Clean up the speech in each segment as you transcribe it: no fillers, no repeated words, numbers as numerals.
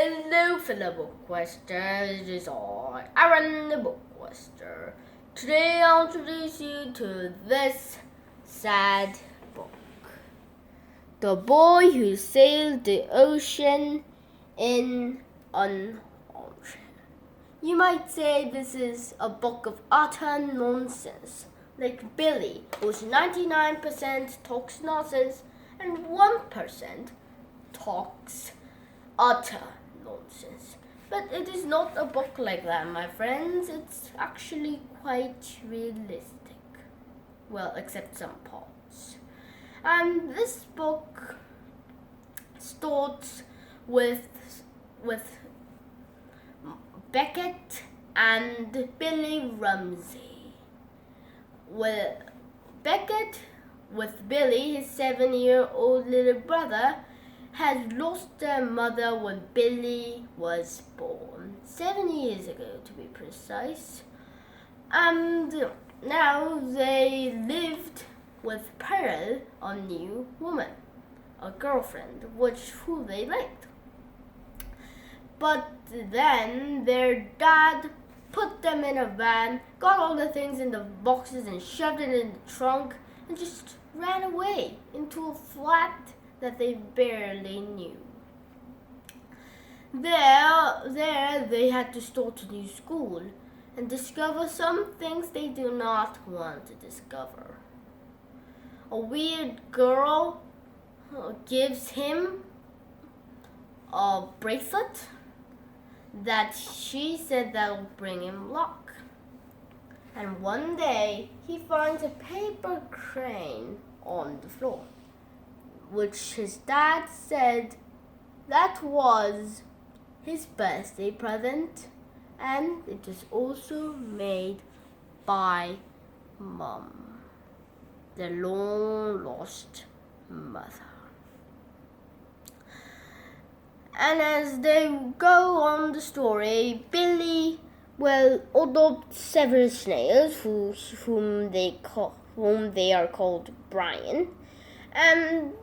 Hello fellow BookQuester, it is I, Aaron the BookQuester. Today I'll introduce you to this sad book. The Boy Who Sailed the Ocean in an Armchair. You might say this is a book of utter nonsense, like Billy, who's 99% talks nonsense and 1% talks utter nonsense. But it is not a book like that, my friends. It's actually quite realistic. Well, except some parts. And this book starts with Beckett and Billy Ramsey. Well, Beckett, with Billy, his 7-year-old little brother, had lost their mother when Billy was born, 7 years ago to be precise. And now they lived with Pearl, a new woman, a girlfriend, who they liked. But then their dad put them in a van, got all the things in the boxes and shoved it in the trunk, and just ran away into a flat that they barely knew. There they had to start a new school and discover some things they do not want to discover. A weird girl gives him a bracelet that she said that will bring him luck. And one day he finds a paper crane on the floor, which his dad said that was his birthday present, and it was also made by Mum, the long lost mother. And as they go on the story, Billy will adopt several snails whom they are called Brian, and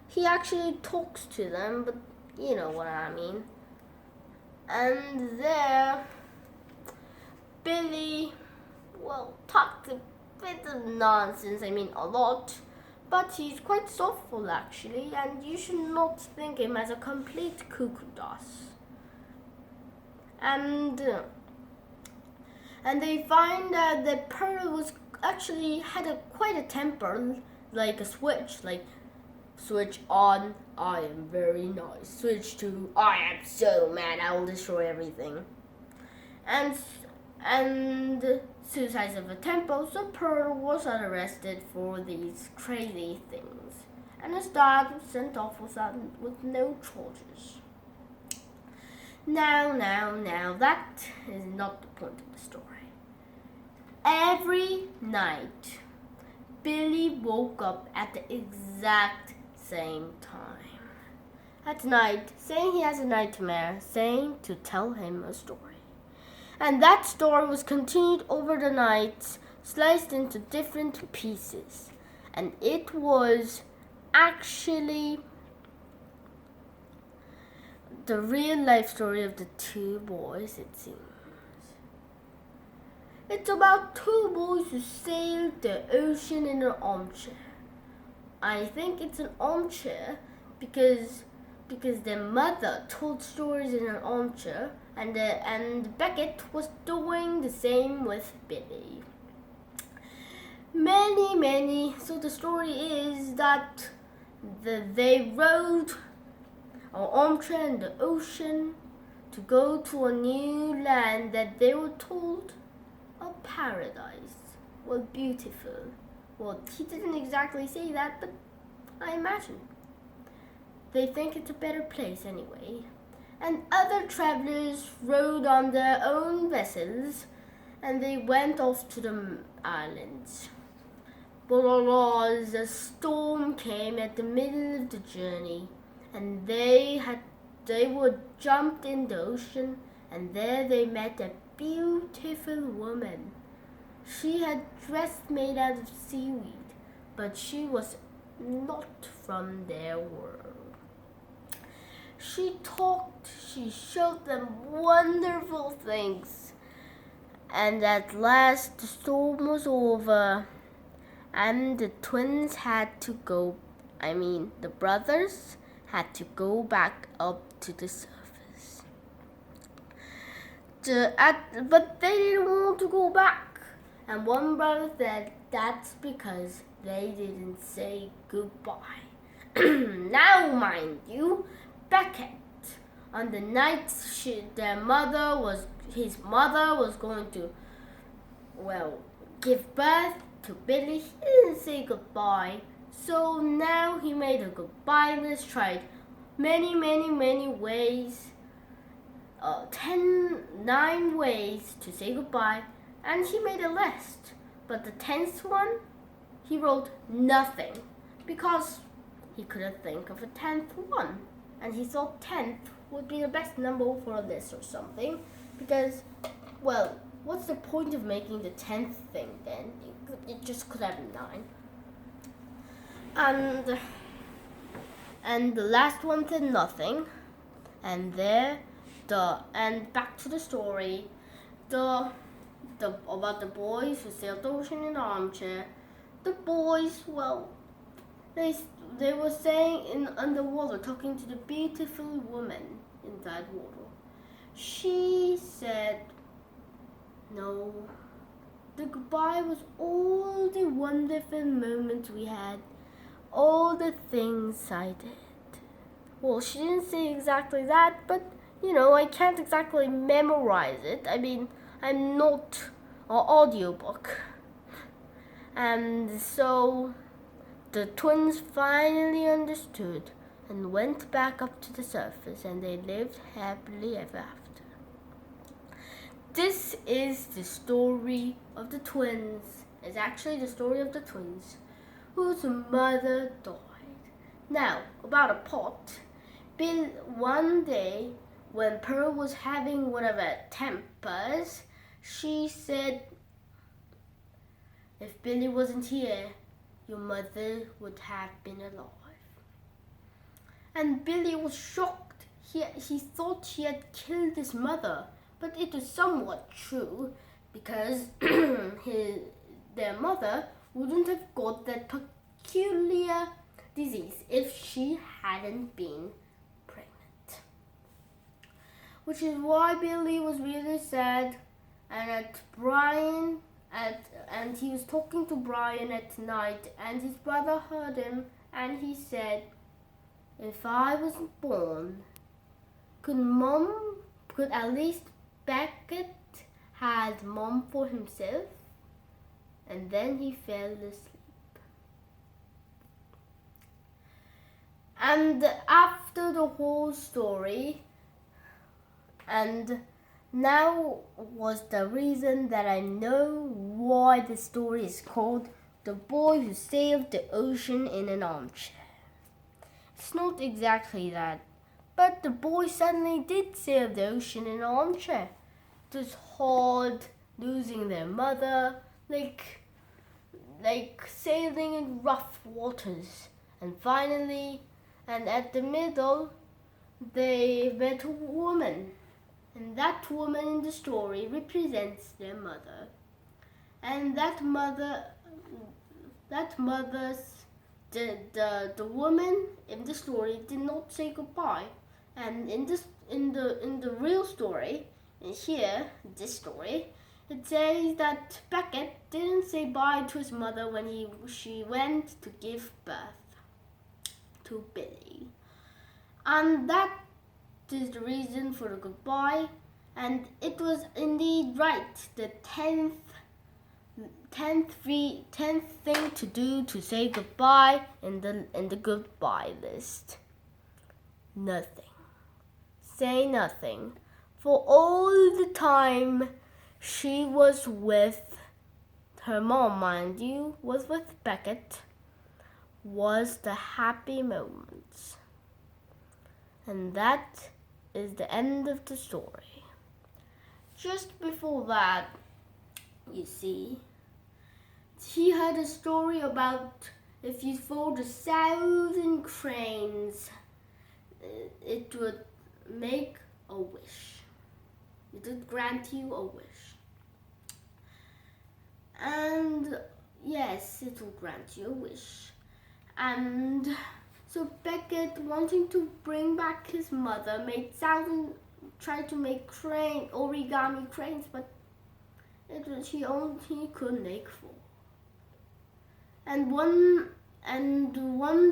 he actually talks to them, but you know what I mean. And there, Billy, talks a bit of nonsense, a lot, but he's quite thoughtful actually, and you should not think him as a complete cuckoo doss. And they find out that Pearl was actually had quite a temper, like a switch, switch on, I am very nice. Switch to, I am so mad, I will destroy everything. And suicides of a tempo, so Pearl was arrested for these crazy things. And his dad was sent off with no charges. Now, that is not the point of the story. Every night, Billy woke up at the exact same time at night, saying he has a nightmare, saying to tell him a story. And that story was continued over the night, sliced into different pieces. And it was actually the real life story of the two boys, it seems. It's about two boys who sailed the ocean in an armchair. I think it's an armchair because their mother told stories in an armchair, and Beckett was doing the same with Billy. So the story is that they rode an armchair in the ocean to go to a new land that they were told a paradise. Beautiful. He didn't exactly say that, but I imagine. They think it's a better place anyway. And other travelers rode on their own vessels, and they went off to the islands. But a storm came at the middle of the journey, and they were jumped in the ocean, and there they met a beautiful woman. She had dress made out of seaweed, but she was not from their world. She talked, she showed them wonderful things. And at last the storm was over, and the twins had to go, the brothers had to go back up to the surface. But they didn't want to go back. And one brother said that's because they didn't say goodbye. Now, mind you, Beckett, on the night his mother was going to, give birth to Billy, he didn't say goodbye. So now he made a goodbye list, tried many ways, 9 ways to say goodbye, and he made a list. But the 10th one, he wrote nothing because he couldn't think of a 10th one. And he thought 10th would be the best number for a list or something. Because, what's the point of making the 10th thing then? It just could have 9. And the last one said nothing. And back to the story. About the boys who sailed the ocean in an armchair. The boys, they were saying in the water, talking to the beautiful woman inside water. She said, no, the goodbye was all the wonderful moments we had, all the things I did. Well, she didn't say exactly that, but I can't exactly memorize it. I'm not an audiobook. And so the twins finally understood and went back up to the surface, and they lived happily ever after. This is the story of the twins. It's actually the story of the twins whose mother died. Now, about a pot. One day, when Pearl was having one of her tempers, she said, if Billy wasn't here, your mother would have been alive. And Billy was shocked. He thought he had killed his mother, but it was somewhat true because their mother wouldn't have got that peculiar disease if she hadn't been pregnant. Which is why Billy was really sad, and he was talking to Brian at night, and his brother heard him, and he said, if I wasn't born, could at least Beckett have Mom for himself? And then he fell asleep. And after the whole story, and now was the reason that I know why the story is called The Boy Who Sailed the Ocean in an Armchair. It's not exactly that, but the boy suddenly did sail the ocean in an armchair. It was hard losing their mother, like sailing in rough waters. And finally, and at the middle, they met a woman. And that woman in the story represents their mother. And the woman in the story did not say goodbye. And in the real story, this story, it says that Beckett didn't say bye to his mother when she went to give birth to Billy. And that is the reason for the goodbye, and it was indeed right. The 10th thing to do to say goodbye in the goodbye list. Nothing. Say nothing. For all the time she was with her mom, mind you, was with Beckett, was the happy moments. And that is the end of the story. Just before that, you see, he had a story about if you fold 1,000 cranes it would make a wish. It would grant you a wish. And yes, it will grant you a wish. And so Beckett, wanting to bring back his mother, tried to make origami cranes, but he only could make 4. And one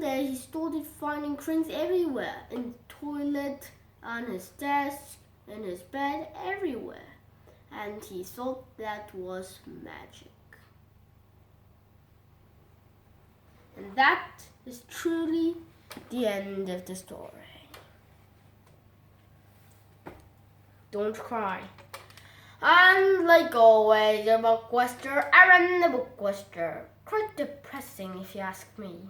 day he started finding cranes everywhere, in the toilet, on his desk, in his bed, everywhere. And he thought that was magic. And that is truly the end of the story. Don't cry. And like always, the BookQuester, Aaron the BookQuester. Quite depressing if you ask me.